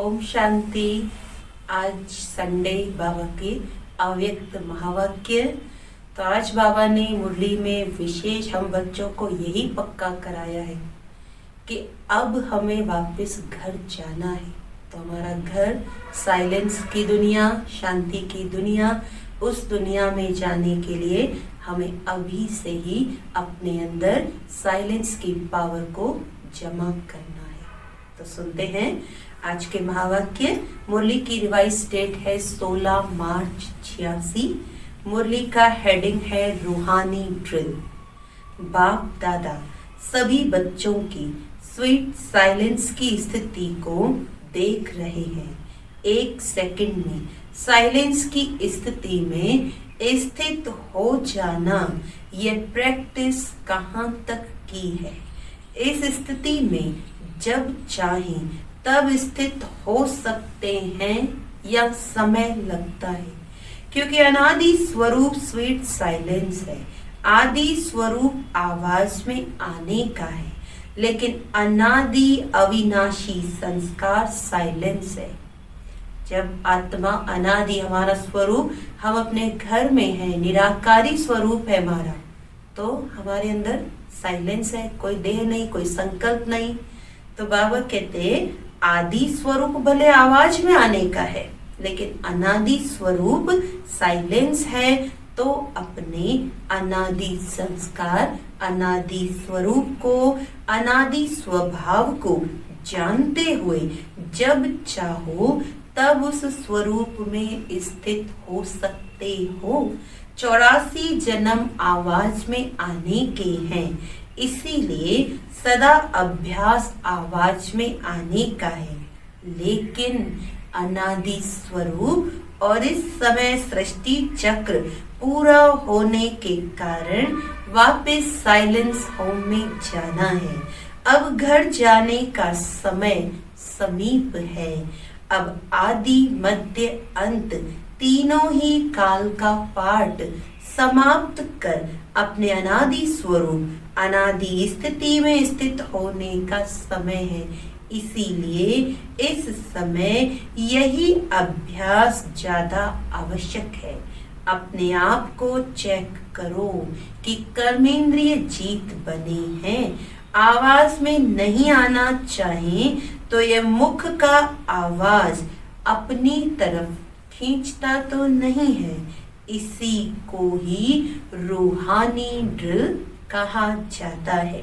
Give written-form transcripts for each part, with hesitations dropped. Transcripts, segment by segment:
ओम शांति। आज संडे बाबा के अव्यक्त महावाक्य। तो आज बाबा ने मुरली में विशेष हम बच्चों को यही पक्का कराया है कि अब हमें वापस घर जाना है। तो हमारा घर साइलेंस की दुनिया, शांति की दुनिया, उस दुनिया में जाने के लिए हमें अभी से ही अपने अंदर साइलेंस की पावर को जमा करना है। तो सुनते हैं आज के महावाक्य। मुरली की रिवाइज डेट है 16 मार्च 86। मुरली का हेडिंग है रूहानी ड्रिल। बाप दादा सभी बच्चों की स्वीट साइलेंस की स्थिति को देख रहे हैं। एक सेकंड में साइलेंस की स्थिति में स्थित हो जाना, ये प्रैक्टिस कहाँ तक की है। इस स्थिति में जब चाहें तब स्थित हो सकते हैं या समय लगता है, क्योंकि अनादि स्वरूप स्वीट साइलेंस है। आदि स्वरूप आवाज में आने का है, लेकिन अनादि अविनाशी संस्कार साइलेंस है। जब आत्मा अनादि हमारा स्वरूप, हम अपने घर में है, निराकारी स्वरूप है हमारा, तो हमारे अंदर साइलेंस है, कोई देह नहीं, कोई संकल्प नहीं। तो बाबा कहते आदि स्वरूप भले आवाज में आने का है, लेकिन अनादि स्वरूप साइलेंस है। तो अपने अनादि संस्कार, अनादि स्वरूप को, अनादि स्वभाव को जानते हुए जब चाहो तब उस स्वरूप में स्थित हो सकते हो। 84 जन्म आवाज में आने के हैं, इसीलिए सदा अभ्यास आवाज में आने का है। लेकिन अनादि स्वरूप और इस समय सृष्टि चक्र पूरा होने के कारण वापस साइलेंस होम में जाना है। अब घर जाने का समय समीप है। अब आदि मध्य अंत तीनों ही काल का पाठ समाप्त कर अपने अनादि स्वरूप, अनादि स्थिति में स्थित होने का समय है। इसीलिए इस समय यही अभ्यास ज्यादा आवश्यक है। अपने आप को चेक करो कि कर्मेंद्रिय जीत बने हैं। आवाज में नहीं आना चाहिए तो यह मुख का आवाज अपनी तरफ खींचता तो नहीं है। इसी को ही रूहानी ड्रिल कहा जाता है।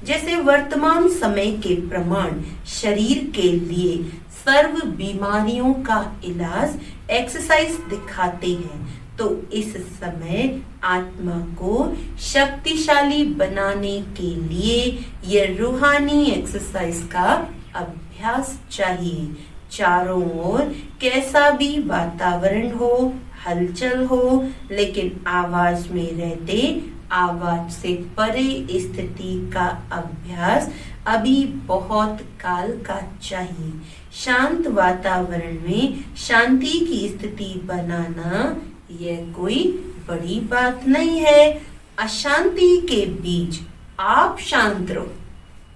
जैसे वर्तमान समय के प्रमाण शरीर के लिए सर्व बीमारियों का इलाज एक्सरसाइज दिखाते हैं, तो इस समय आत्मा को शक्तिशाली बनाने के लिए यह रूहानी एक्सरसाइज का अभ्यास चाहिए। चारों ओर कैसा भी वातावरण हो, हलचल हो, लेकिन आवाज में रहते आवाज से परे स्थिति का अभ्यास अभी बहुत काल का चाहिए। शांत वातावरण में शांति की स्थिति बनाना यह कोई बड़ी बात नहीं है। अशांति के बीच आप शांत रहो।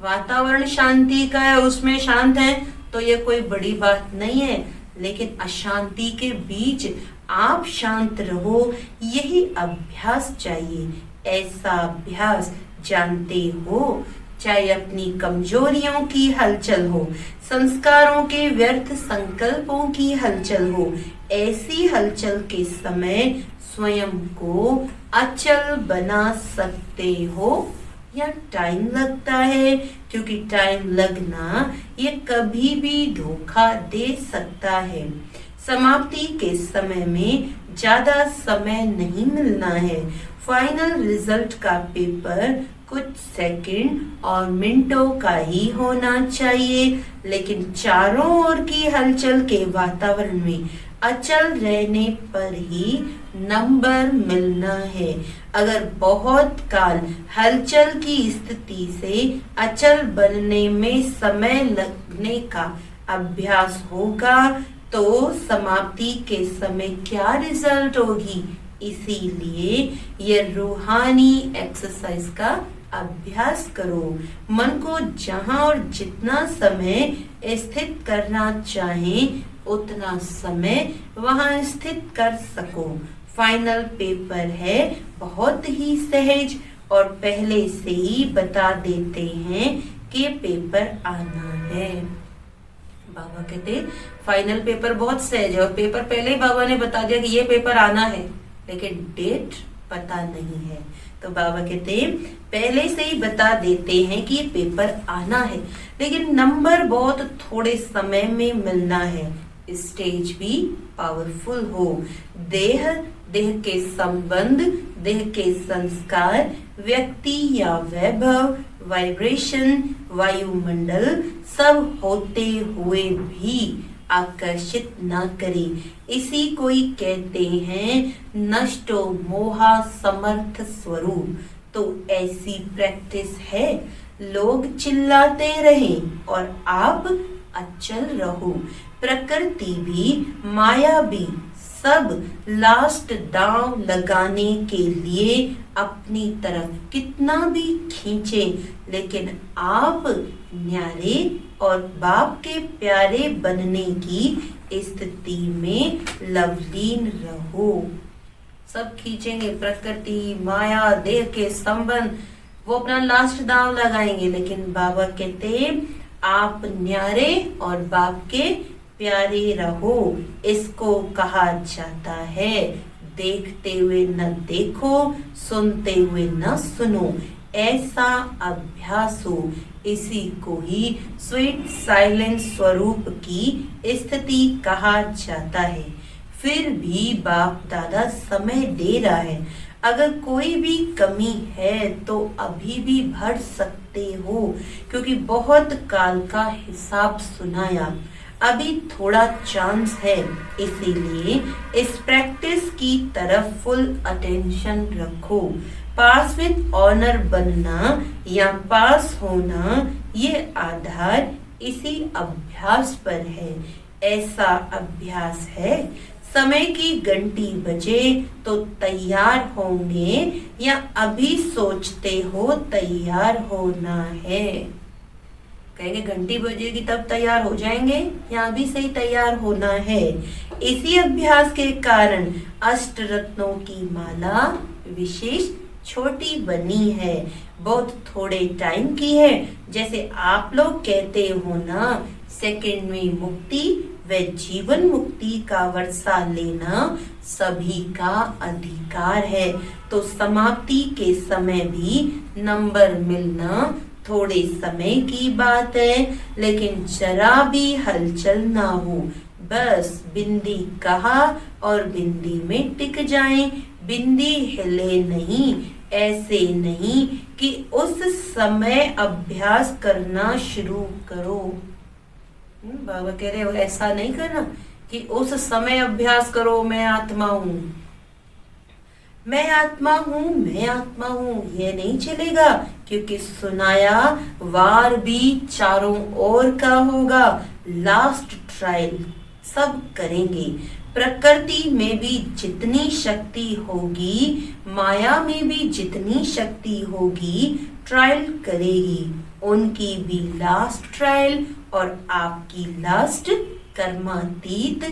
वातावरण शांति का है, उसमें शांत है, तो ये कोई बड़ी बात नहीं है। लेकिन अशांति के बीच आप शांत रहो, यही अभ्यास चाहिए। ऐसा अभ्यास जानते हो, चाहे अपनी कमजोरियों की हलचल हो, संस्कारों के व्यर्थ संकल्पों की हलचल हो, ऐसी हलचल के समय स्वयं को अचल बना सकते हो। या टाइम लगता है, क्योंकि टाइम लगना ये कभी भी धोखा दे सकता है। समाप्ति के समय में ज्यादा समय नहीं मिलना है। फाइनल रिजल्ट का पेपर कुछ सेकंड और मिनटों का ही होना चाहिए, लेकिन चारों ओर की हलचल के वातावरण में अचल रहने पर ही नंबर मिलना है। अगर बहुत काल हलचल की स्थिति से अचल बनने में समय लगने का अभ्यास होगा, तो समाप्ति के समय क्या रिजल्ट होगी। इसीलिए यह रूहानी एक्सरसाइज का अभ्यास करो। मन को जहां और जितना समय स्थित करना चाहे उतना समय वहां स्थित कर सको। फाइनल पेपर है बहुत ही सहज और पहले से ही बता देते हैं कि पेपर आना है। बाबा कहते फाइनल पेपर बहुत सहज है और पेपर पहले ही बाबा ने बता दिया कि ये पेपर आना है, लेकिन डेट पता नहीं है। तो बाबा कहते पहले से ही बता देते हैं कि ये पेपर आना है, लेकिन नंबर बहुत थोड़े समय में मिलना है। स्टेज भी पावरफुल हो। देह के संबंध, देह के संस्कार, व्यक्ति या वैभव, वाइब्रेशन, वायुमंडल सब होते हुए भी आकर्षित न करे। इसी कोई कहते हैं नष्टो मोहा समर्थ स्वरूप। तो ऐसी प्रैक्टिस है, लोग चिल्लाते रहें और आप अचल रहो। प्रकृति भी माया भी सब लास्ट दांव लगाने के लिए अपनी तरफ कितना भी खींचे, लेकिन आप न्यारे और बाप के प्यारे बनने की स्थिति में लवलीन रहो। सब खींचेंगे, प्रकृति, माया, देह के संबंध, वो अपना लास्ट दांव लगाएंगे, लेकिन बाबा कहते आप न्यारे और बाप के प्यारे रहो। इसको कहा जाता है देखते हुए न देखो, सुनते हुए न सुनो, ऐसा अभ्यास हो। इसी को ही स्वीट साइलेंस स्वरूप की स्थिति कहा जाता है। फिर भी बाप दादा समय दे रहा है। अगर कोई भी कमी है तो अभी भी भर सकते हो, क्योंकि बहुत काल का हिसाब सुनाया, अभी थोड़ा चांस है। इसीलिए इस प्रैक्टिस की तरफ फुल अटेंशन रखो। पास विद ऑनर बनना या पास होना, ये आधार इसी अभ्यास पर है। ऐसा अभ्यास है, समय की घंटी बजे तो तैयार होंगे या अभी सोचते हो तैयार होना है। कहेंगे घंटी बजेगी तब तैयार हो जाएंगे या अभी से ही तैयार होना है। इसी अभ्यास के कारण अष्ट रत्नों की माला विशेष छोटी बनी है, बहुत थोड़े टाइम की है। जैसे आप लोग कहते हो ना, सेकंड में मुक्ति व जीवन मुक्ति का वर्षा लेना सभी का अधिकार है। तो समाप्ति के समय भी नंबर मिलना थोड़े समय की बात है, लेकिन जरा भी हलचल ना हो। बस बिंदी कहा और बिंदी में टिक जाएं। बिंदी हिले नहीं, ऐसे नहीं कि उस समय अभ्यास करना शुरू करो। बाबा कह रहे हो ऐसा नहीं करना कि उस समय अभ्यास करो, मैं आत्मा हूँ, मैं आत्मा हूँ, मैं आत्मा हूँ, ये नहीं चलेगा। क्योंकि सुनाया वार भी चारों ओर का होगा। लास्ट ट्रायल सब करेंगे। प्रकृति में भी जितनी शक्ति होगी, माया में भी जितनी शक्ति होगी, ट्रायल करेगी। उनकी भी लास्ट ट्रायल और आपकी लास्ट कर्मातीत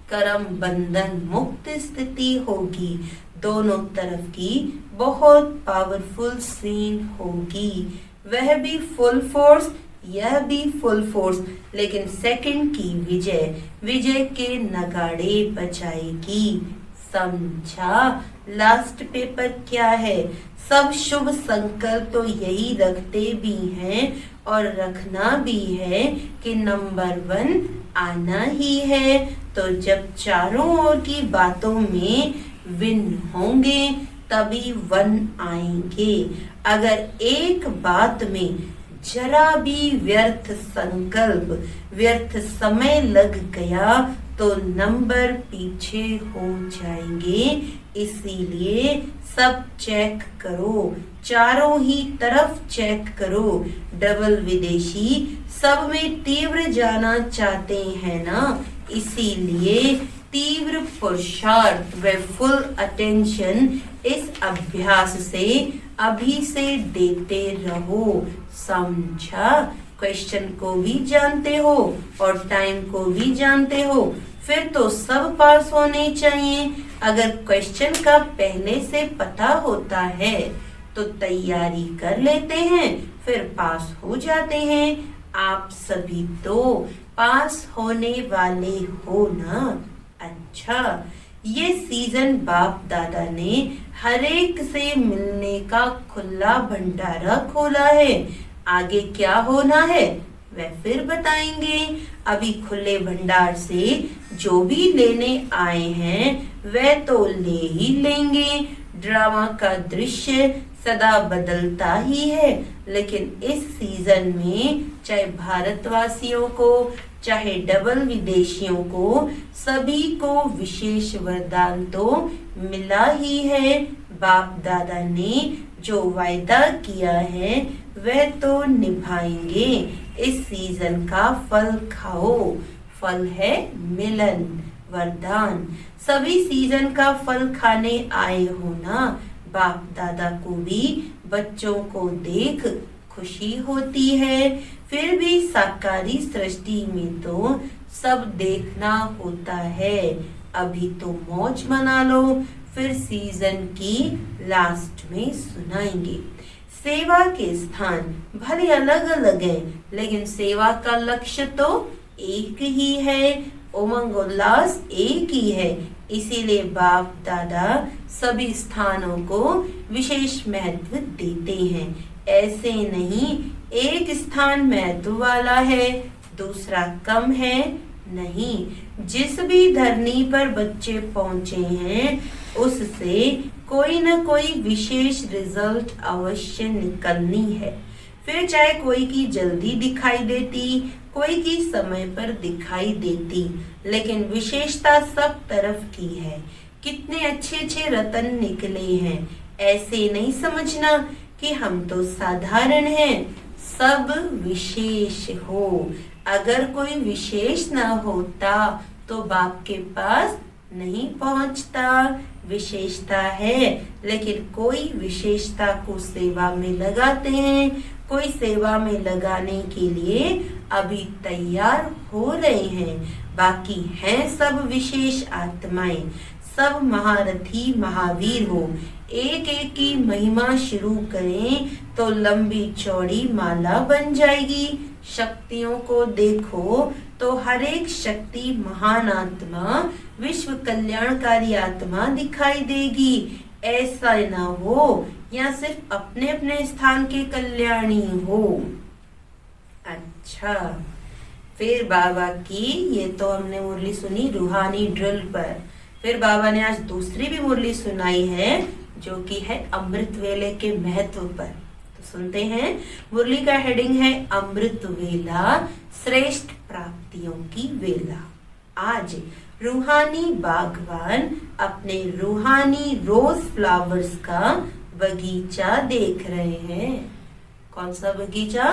कर्म बंधन मुक्त स्थिति होगी। दोनों तरफ की बहुत पावरफुल सीन होगी। वह भी फुल फोर्स, यह भी फुल फोर्स, लेकिन सेकंड की विजय विजय के नगाड़े बजाएगी। समझा? लास्ट पेपर क्या है? सब शुभ संकल्प तो यही रखते भी हैं और रखना भी है कि नंबर 1 आना ही है। तो जब चारों ओर की बातों में विन होंगे तभी 1 आएंगे। अगर एक बात में जरा भी व्यर्थ संकल्प, व्यर्थ समय लग गया तो नंबर पीछे हो जाएंगे। इसीलिए सब चेक करो, चारों ही तरफ चेक करो। डबल विदेशी सब में तीव्र जाना चाहते हैं ना, इसीलिए तीव्र पुरुषार्थ व फुल अटेंशन इस अभ्यास से अभी से देते रहो, समझा? क्वेश्चन को भी जानते हो और टाइम को भी जानते हो, फिर तो सब पास होने चाहिए। अगर क्वेश्चन का पहले से पता होता है तो तैयारी कर लेते हैं, फिर पास हो जाते हैं। आप सभी तो पास होने वाले हो ना? अच्छा, ये सीजन बाप दादा ने हर एक से मिलने का खुला भंडारा खोला है। आगे क्या होना है वह फिर बताएंगे। अभी खुले भंडार से जो भी लेने आए हैं वह तो ले ही लेंगे। ड्रामा का दृश्य सदा बदलता ही है, लेकिन इस सीजन में चाहे भारतवासियों को चाहे डबल विदेशियों को, सभी को विशेष वरदान तो मिला ही है। बाप दादा ने जो वायदा किया है वह तो निभाएंगे। इस सीजन का फल खाओ, फल है मिलन, वरदान। सभी सीजन का फल खाने आए हो ना? बाप दादा को भी बच्चों को देख खुशी होती है, फिर भी साकारी सृष्टि में तो सब देखना होता है। अभी तो मौज मना लो, फिर सीजन की लास्ट में सुनाएंगे। सेवा के स्थान भले अलग अलग हैं, लेकिन सेवा का लक्ष्य तो एक ही है, उमंग उल्लास एक ही है। इसीलिए बाप दादा सभी स्थानों को विशेष महत्व देते हैं। ऐसे नहीं एक स्थान महत्व वाला है दूसरा कम है, नहीं। जिस भी धरनी पर बच्चे पहुंचे हैं उससे कोई न कोई विशेष रिजल्ट अवश्य निकलनी है। फिर चाहे कोई की जल्दी दिखाई देती, कोई की समय पर दिखाई देती, लेकिन विशेषता सब तरफ की है। कितने अच्छे अच्छे रतन निकले हैं। ऐसे नहीं समझना कि हम तो साधारण हैं, सब विशेष हो। अगर कोई विशेष ना होता तो बाप के पास नहीं पहुंचता। विशेषता है, लेकिन कोई विशेषता को सेवा में लगाते हैं, कोई सेवा में लगाने के लिए अभी तैयार हो रहे हैं। बाकी हैं सब विशेष आत्माएं, सब महारथी महावीर हो। एक एक की महिमा शुरू करें तो लंबी चौड़ी माला बन जाएगी। शक्तियों को देखो तो हर एक शक्ति महान आत्मा, विश्व कल्याणकारी आत्मा दिखाई देगी। ऐसा ना हो या सिर्फ अपने अपने स्थान के कल्याणी हो। अच्छा, फिर बाबा की ये तो हमने मुरली सुनी रूहानी ड्रिल पर। फिर बाबा ने आज दूसरी भी मुरली सुनाई है जो कि है अमृत वेले के महत्व पर। तो सुनते हैं। मुरली का हेडिंग है अमृत वेला, श्रेष्ठ प्राप्तियों की वेला। आज रूहानी बागवान अपने रूहानी रोज फ्लावर्स का बगीचा देख रहे हैं। कौन सा बगीचा?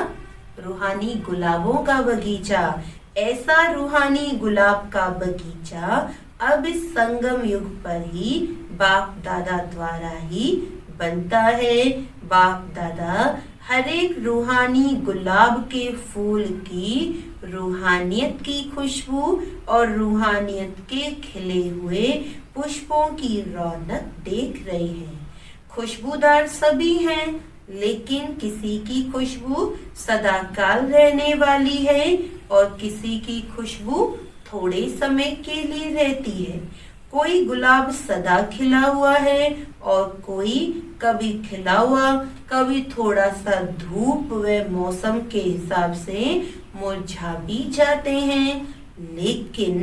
रूहानी गुलाबों का बगीचा। ऐसा रूहानी गुलाब का बगीचा अब इस संगम युग पर ही बाप दादा द्वारा ही बनता है। बाप दादा हर एक रूहानी गुलाब के फूल की रूहानियत की खुशबू और रूहानियत के खिले हुए पुष्पों की रौनक देख रहे हैं। खुशबूदार सभी हैं, लेकिन किसी की खुशबू सदाकाल रहने वाली है और किसी की खुशबू थोड़े समय के लिए रहती है। कोई गुलाब सदा खिला हुआ है और कोई कभी खिला हुआ, कभी थोड़ा सा धूप व मौसम के हिसाब से मुरझा भी जाते हैं, लेकिन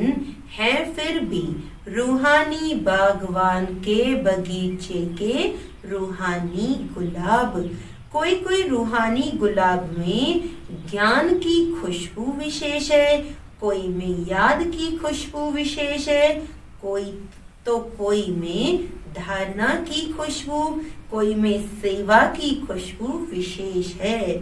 है फिर भी रूहानी बागवान के बगीचे के रूहानी गुलाब। कोई कोई रूहानी गुलाब में ज्ञान की खुशबू विशेष है, कोई में याद की खुशबू विशेष है, कोई में धारणा की खुशबू, कोई में सेवा की खुशबू विशेष है।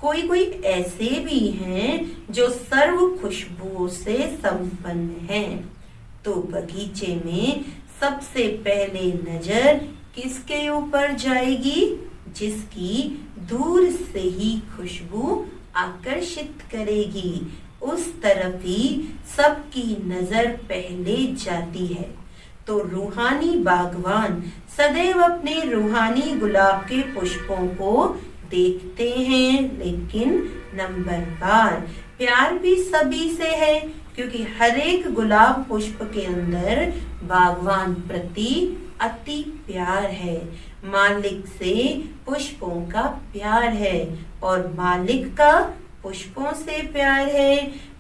कोई ऐसे भी हैं जो सर्व खुशबुओं से संपन्न हैं। तो बगीचे में सबसे पहले नजर किसके ऊपर जाएगी? जिसकी दूर से ही खुशबू आकर्षित करेगी, उस तरफ ही सबकी नजर पहले जाती है। तो रूहानी बागवान सदैव अपने रूहानी गुलाब के पुष्पों को देखते हैं, लेकिन नंबरवार प्यार भी सभी से है, क्योंकि हर एक गुलाब पुष्प के अंदर बागवान प्रति अति प्यार है। मालिक से पुष्पों का प्यार है और मालिक का पुष्पों से प्यार है।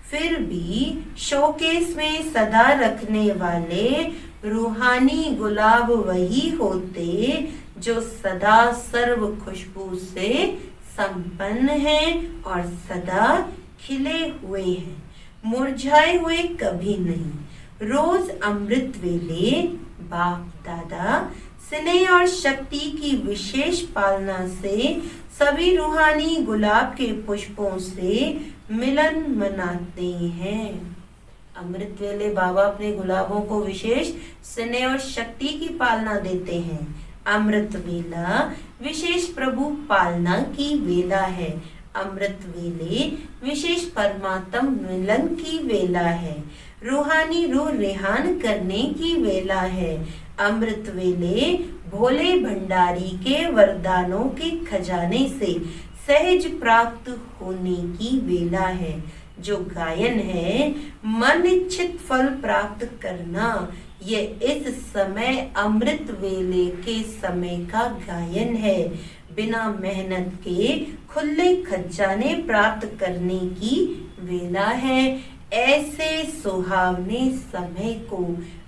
फिर भी शोकेस में सदा रखने वाले रूहानी गुलाब वही होते जो सदा सर्व खुशबू से संपन्न हैं और सदा खिले हुए हैं, मुरझाए हुए कभी नहीं। रोज अमृत वेले बाप दादा स्नेह और शक्ति की विशेष पालना से सभी रूहानी गुलाब के पुष्पों से मिलन मनाते हैं। अमृत वेले बाबा अपने गुलाबों को विशेष स्नेह और शक्ति की पालना देते हैं। अमृत वेला विशेष प्रभु पालना की वेला है। अमृत वेले विशेष परमात्म मिलन की वेला है। रूहानी रूह रेहान करने की वेला है। अमृत वेले भोले भंडारी के वरदानों के खजाने से सहज प्राप्त होने की वेला है। जो गायन है मन इच्छित फल प्राप्त करना, ये इस समय अमृत वेले के समय का गायन है। बिना मेहनत के खुले खजाने प्राप्त करने की वेला है। ऐसे सुहावने समय को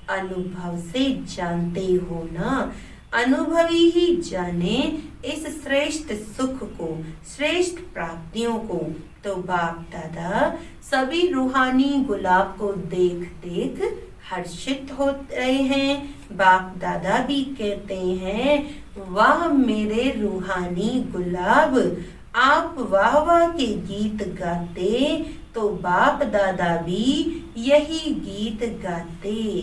अनुभव से जानते हो ना, अनुभवी ही जाने इस श्रेष्ठ सुख को, श्रेष्ठ प्राप्तियों को। तो बाप दादा सभी रूहानी गुलाब को देख देख हर्षित हो रहे हैं। बाप दादा भी कहते हैं, वाह मेरे रूहानी गुलाब, आप वाह वाह के गीत गाते तो बाप दादा भी यही गीत गाते।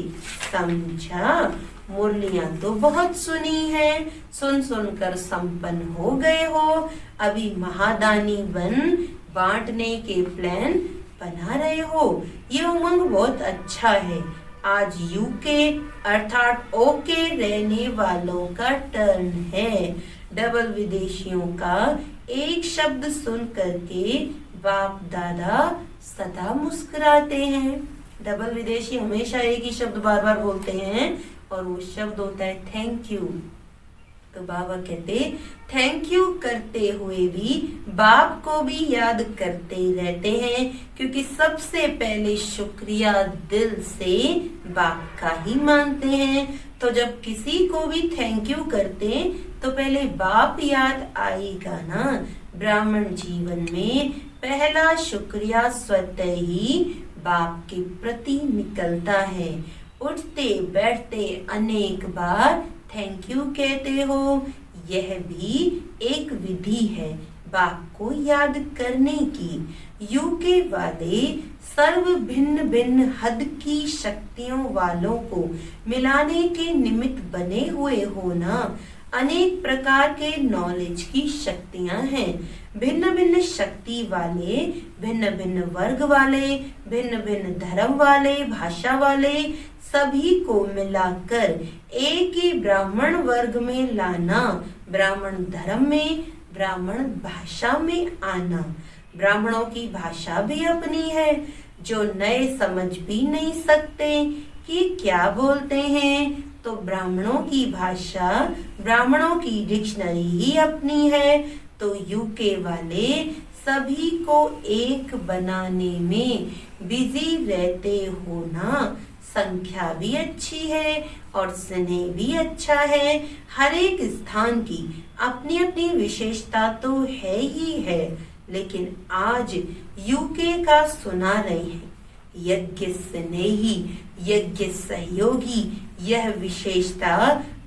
समझा? मुरलियां तो बहुत सुनी है, सुन सुनकर संपन्न हो गए हो। अभी महादानी बन बांटने के प्लान बना रहे हो। ये उमंग बहुत अच्छा है। आज यूके अर्थात ओके रहने वालों का टर्न है। डबल विदेशियों का एक शब्द सुन करके बाप दादा सदा मुस्कुराते हैं। डबल विदेशी हमेशा एक ही शब्द बार बार बोलते हैं और वो शब्द होता है थैंक यू। तो बाबा कहते थैंक यू करते हुए भी बाप को भी याद करते रहते हैं, क्योंकि सबसे पहले शुक्रिया दिल से बाप का ही मानते हैं। तो जब किसी को भी थैंक यू करते तो पहले बाप याद आएगा ना। ब्राह्मण जीवन में पहला शुक्रिया स्वतः ही बाप के प्रति निकलता है। उठते बैठते अनेक बार थैंक यू कहते हो, यह भी एक विधि है बाप को याद करने की। यूके वाले सर्व भिन्न भिन्न हद की शक्तियों वालों को मिलाने के निमित्त बने हुए हो ना। अनेक प्रकार के नॉलेज की शक्तियां हैं। भिन्न भिन्न शक्ति वाले, भिन्न भिन्न वर्ग वाले, भिन्न भिन्न धर्म वाले, भाषा वाले, सभी को मिलाकर एक ही ब्राह्मण वर्ग में लाना, ब्राह्मण धर्म में, ब्राह्मण भाषा में आना। ब्राह्मणों की भाषा भी अपनी है, जो नए समझ भी नहीं सकते कि क्या बोलते हैं। तो ब्राह्मणों की भाषा, ब्राह्मणों की डिक्शनरी ही अपनी है। तो यूके वाले सभी को एक बनाने में बिजी रहते हो ना। संख्या भी अच्छी है और स्नेह भी अच्छा है। हर एक स्थान की अपनी अपनी विशेषता तो है ही है, लेकिन आज यूके का सुना रहे हैं यज्ञ स्नेही, यज्ञ सहयोगी। यह विशेषता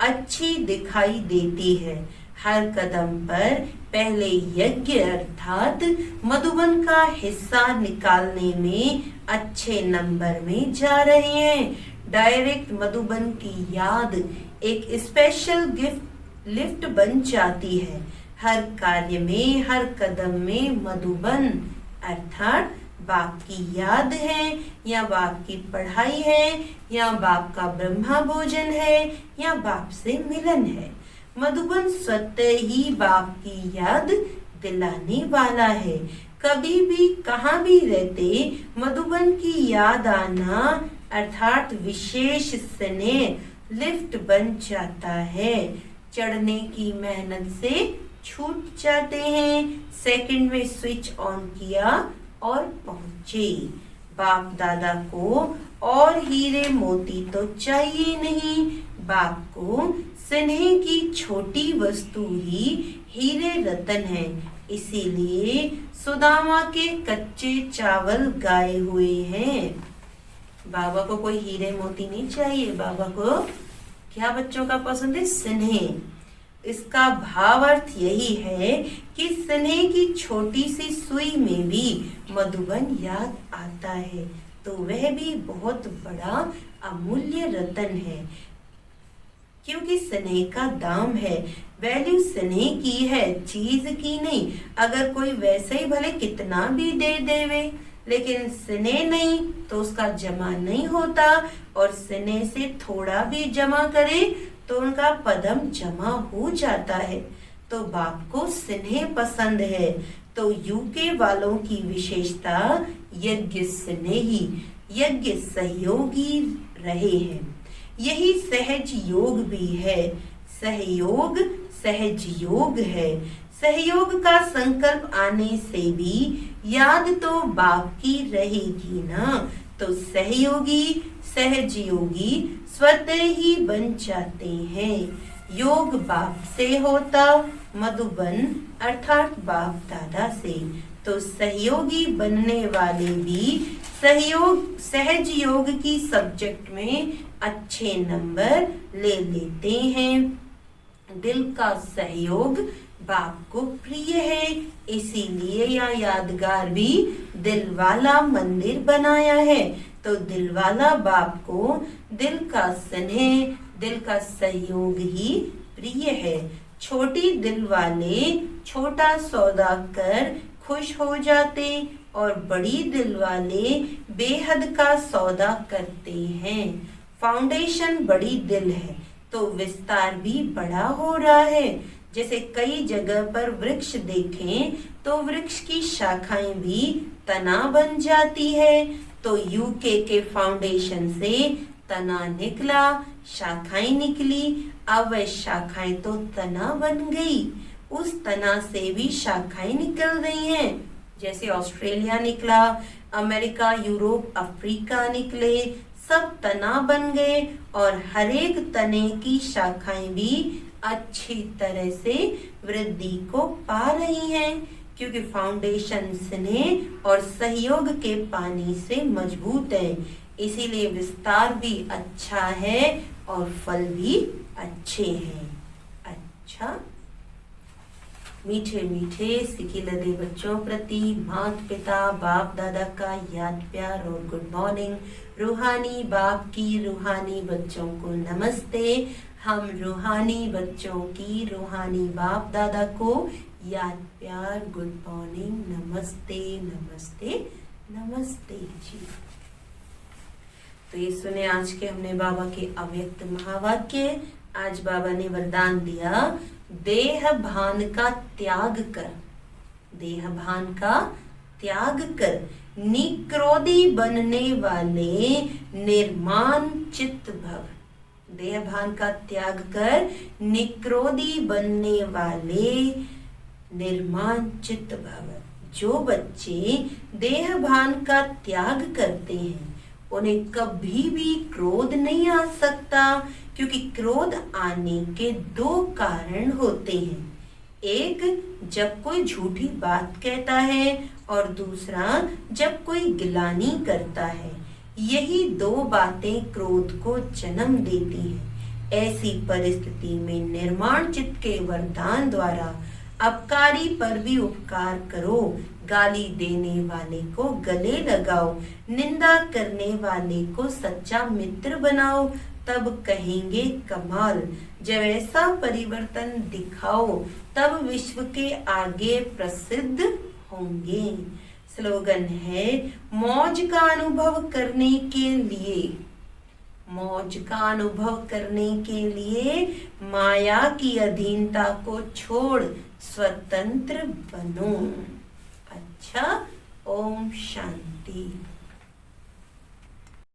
अच्छी दिखाई देती है। हर कदम पर पहले यज्ञ अर्थात मधुबन का हिस्सा निकालने में अच्छे नंबर में जा रहे हैं। डायरेक्ट मधुबन की याद एक स्पेशल गिफ्ट लिफ्ट बन जाती है। हर कार्य में, हर कदम में मधुबन, अर्थात बाप की याद है, या बाप की पढ़ाई है, या बाप का ब्रह्मा भोजन है, या बाप से मिलन है। मधुबन स्वतः ही बाप की याद दिलाने वाला है। कभी भी कहाँ भी रहते मधुबन की याद आना अर्थात विशेष स्नेह लिफ्ट बन जाता है। चढ़ने की मेहनत से छूट जाते हैं, सेकंड में स्विच ऑन किया और पहुंचे। बाप दादा को और हीरे मोती तो चाहिए नहीं, बाप को स्नेह की छोटी वस्तु ही हीरे रतन है। इसीलिए सुदामा के कच्चे चावल गाए हुए हैं। बाबा को कोई हीरे मोती नहीं चाहिए, बाबा को क्या बच्चों का पसंद है? स्नेह। इसका भाव अर्थ यही है कि स्नेह की छोटी सी सुई में भी मधुबन याद आता है, तो वह भी बहुत बड़ा अमूल्य रतन है। क्योंकि स्नेह का दाम है, वैल्यू स्नेह की है, चीज की नहीं। अगर कोई वैसे ही भले कितना भी दे देवे, लेकिन स्नेह नहीं तो उसका जमा नहीं होता, और स्नेह से थोड़ा भी जमा करे तो उनका पदम जमा हो जाता है। तो बाप को स्नेह पसंद है। तो यूके वालों की विशेषता यज्ञ स्नेही, यज्ञ सहयोगी रहे हैं। यही सहज योग भी है। सहयोग सहज योग है। सहयोग का संकल्प आने से भी याद तो बाप की रहेगी ना, तो सहयोगी सहज योगी स्वतः ही बन जाते हैं। योग बाप से होता, मधुबन अर्थात बाप दादा से। तो सहयोगी बनने वाले भी सहयोग सहज योग की सब्जेक्ट में अच्छे नंबर ले लेते हैं। दिल का सहयोग बाप को प्रिय है, इसीलिए यह यादगार भी दिल वाला मंदिर बनाया है। तो दिल वाला बाप को दिल का स्नेह, दिल का सहयोग ही प्रिय है। छोटी दिल वाले छोटा सौदा कर खुश हो जाते, और बड़ी दिल वाले बेहद का सौदा करते हैं। फाउंडेशन बड़ी दिल है तो विस्तार भी बड़ा हो रहा है। जैसे कई जगह पर वृक्ष देखें तो वृक्ष की शाखाएं भी तना बन जाती है। तो यूके के फाउंडेशन से तना निकला, शाखाएं निकली, अब वह शाखाएं तो तना बन गई, उस तना से भी शाखाएं निकल रही हैं। जैसे ऑस्ट्रेलिया निकला, अमेरिका, यूरोप, अफ्रीका निकले, सब तना बन गए, और हर एक तने की शाखाएं भी अच्छी तरह से वृद्धि को पा रही हैं, क्योंकि फाउंडेशन स्नेह और सहयोग के पानी से मजबूत है। इसीलिए विस्तार भी अच्छा है और फल भी अच्छे हैं। अच्छा, मीठे मीठे सिखी लदे बच्चों प्रति माता पिता बाप दादा का याद प्यार और गुड मॉर्निंग। रूहानी बाप की रूहानी बच्चों को नमस्ते। हम रूहानी बच्चों की रूहानी बाप दादा को याद प्यार गुड मॉर्निंग, नमस्ते नमस्ते नमस्ते जी। तो ये सुने आज के हमने बाबा के अव्यक्त महावाक्य। आज बाबा ने वरदान दिया, देह भान का त्याग कर, देह भान का त्याग कर, निक्रोधी बनने वाले निर्माण चित्त भव। देह भान का त्याग कर, निक्रोधी बनने वाले निर्माण चित्त भव। जो बच्चे देह भान का त्याग करते हैं उन्हें कभी भी क्रोध नहीं आ सकता, क्योंकि क्रोध आने के दो कारण होते हैं। एक, जब कोई झूठी बात कहता है, और दूसरा जब कोई गिलानी करता है। यही दो बातें क्रोध को जन्म देती हैं। ऐसी परिस्थिति में निर्माण चित्त के वरदान द्वारा अपकारी पर भी उपकार करो, गाली देने वाले को गले लगाओ, निंदा करने वाले को सच्चा मित्र बनाओ, तब कहेंगे कमाल। जब ऐसा परिवर्तन दिखाओ तब विश्व के आगे प्रसिद्ध होंगे। स्लोगन है, मौज का अनुभव करने के लिए, मौज का अनुभव करने के लिए माया की अधीनता को छोड़ स्वतंत्र बनो। अच्छा, ओम शांति।